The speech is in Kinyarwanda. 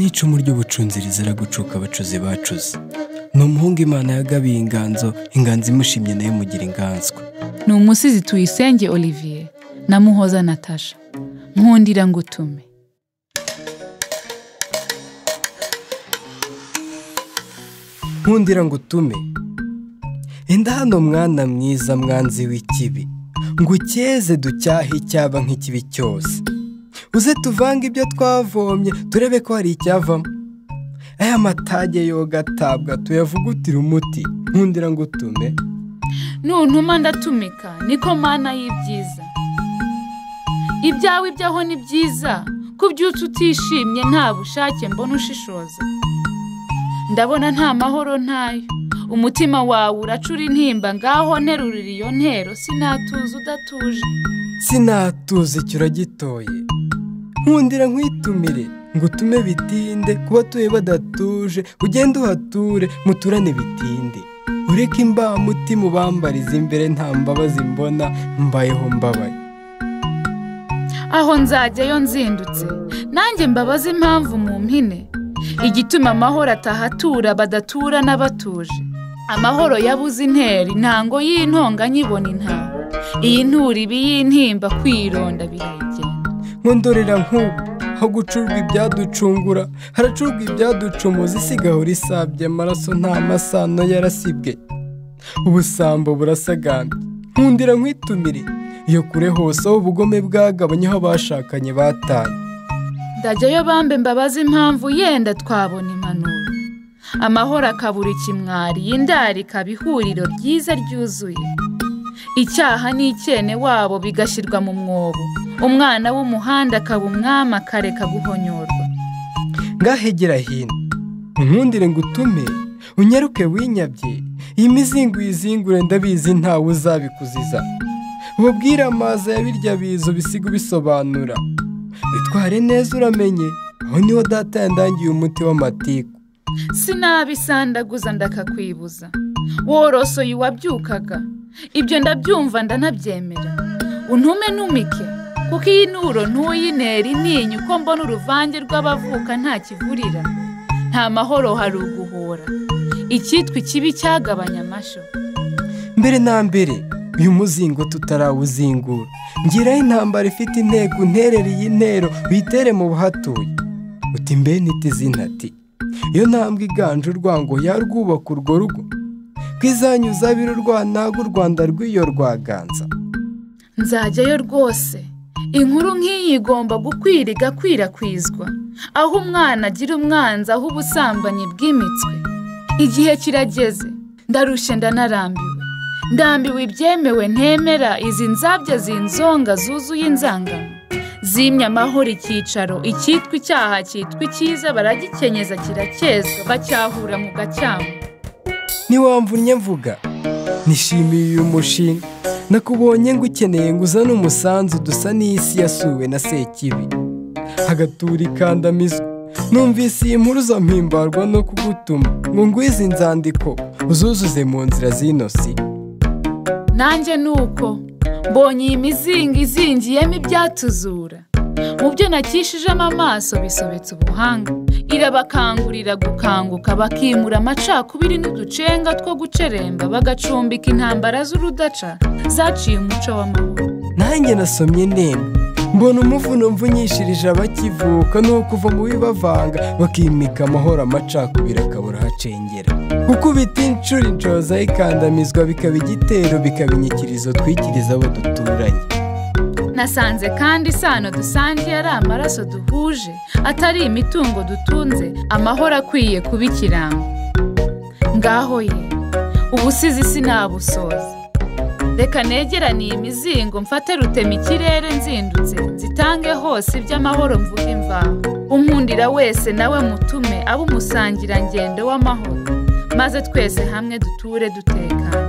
icumu ry'ubucunzi rizira gucuka abacuzi bacuze. Ni umuhungu Imana yagabiye inganzo imushimye nayo mugira inganzwa. Ni umusizi Tuyisenge Olivier na Muhoza Natasha. Nkundira ngutume. Nkundira ngutume. Enda hano mwana mwiza mwanzi w'ikibi, ngukeze ducyahe icyaba nk'ikibi cyose. Uze tuvange ibyo twavomye turebe ko hari icyavamo. Aya matage yoga atabwa tuyavugutira umuti. Nkundira ngutume. Nuntuma ndatumika niko mana y'ibyiza. Ibyawe ibyaho ni byiza, kubyutsa utishimye nta bushake mbona ushishoza. Ndabona nta mahoro ntayo, umutima wawe uracura intimba, ngaho nterurira iyo ntero, sinatuza udatuje. Sinatuza icyo uragitoye. Nkundira nkwitumire ngutume bitinde, kuba tuye badatuje ugende uhature muturane bitinde. Ureke imbamutima ubambariza imbere nta mbabazi mbona, mbayeho mbabaye. Aho nzajyayo nzindutse nanjye mbabaza impamvu mu mpine, igituma amahoro atahatura badatura n'abatuje. Amahoro yabuze interi ntango y'intonga nyibona intaho, iyi nturi ibi y'intimba kwironda birayigenda. Nkundorera nk'ubu aho gucurwa ibyaducungura haracurwa ibyaducumuza, isigaho risabye amaraso nta masano yarasibwe, ubusambo burasagambye. Nkundira nkwitumire iyo kure hose aho ubugome bwagabanye aho bashakanye bataye. Ndajyayo bambe mbabaza impamvu yenda twabona impanuro, amahoro akabura ikimwari, y'indari ikaba ihuriro ryiza ryuzuye. Icyaha n'icyene wabo bigashyirwa mu mwobo, umwana w'umuhanda akaba umwami akareka guhonyorwa. Ngahegera hino nkundire ngutume, unyaruke winyabye, iyi mizingo uyizingure ndabizi ntawe uzabikuziza. Ububwire amazi ya birya bizo bisiga bisobanura, witware neza uramenye, aho niho data yandangiye umuti w'amatiku. Sinabisandaguza ndakakwibuza, worosoye uwabyukaga, ibyo ndabyumva ndanabyemera. Untume numike, kuko iyi nturo ntuyinera intinyu, ko mbona uruvange rw'abavuka nta kivurira. Nta mahoro hari uguhora, icyitwa ikibi cyagabanya amasho. Mbere na mbere uyu muzingo tutarawuzingura, ngiraho intambara ifite intego, unterere iyi ntero witere mu buhatuye. Uti mbe nitizina ati iyo ntambwe iganje urwango yarwubaka urwo rugo, kwizanyuza biro rwanaga u Rwanda rw'iyo rwaganza. Nzajyayo rwose, inkuru nk'iyi igomba gukwira igakwirakwizwa, aho umwana agira umwanzi, aho ubusambanyi bw'imitswe. Igihe kirageze, ndarushe ndanarambiwe, ndambiwe ibyemewe ntemera, izi nzabya zinzonga zuzuye inzangano. Zimye amahoro icyicaro, icyitwa icyaha cyitwa icyiza baragikenyeza kirakezwa, bacyahura mu gacyamu. Niwamvunnye mvuga nishimiye uyu mushinga, nakubonye ngukeneye nguzane umusanzu, dusa n'isi yasuwe na Sekibi hagatura ikandamizwa. Numvise iyi mpuruza mpimbarwa no kugutuma ngo ngwize inzandiko uzuzuze mu nzira z'inosi. Nanjye nuko mbonye iyi mizingo izingiyemo ibyatuzura, mu byo nakishijemo amaso bisobetse ubuhanga. Irabakangurira gukanguka, bakimura amacakubiri n'uducenga two guceremba, bagacumbika intambara z'urudaca zaciye umuco w'amahoro. Nanjye nasomye nemba, mbona umuvuno mvunyishirije abakivuka, ni ukuva mu bibavanga bakimika amahoro, amacakubiri akabura hacengera. Gukubita inshuro inshoza ikandamizwa, bikaba igitero, bikaba inyikirizo twikiriza abo duturanye. Nasanze kandi isano dusangiye ari amaraso duhuje, atari imitungo dutunze, amahoro akwiye kuba ikirango. Ngaho ye ubusizi sinabusoza, reka negerane iyi mizingo mfate rutema ikirere nzindutse, zitange hose iby'amahoro mvuga imvaho. Unkundira wese nawe mutume abe umusangira ngendo w'amahoro, maze twese hamwe duture dutekanye.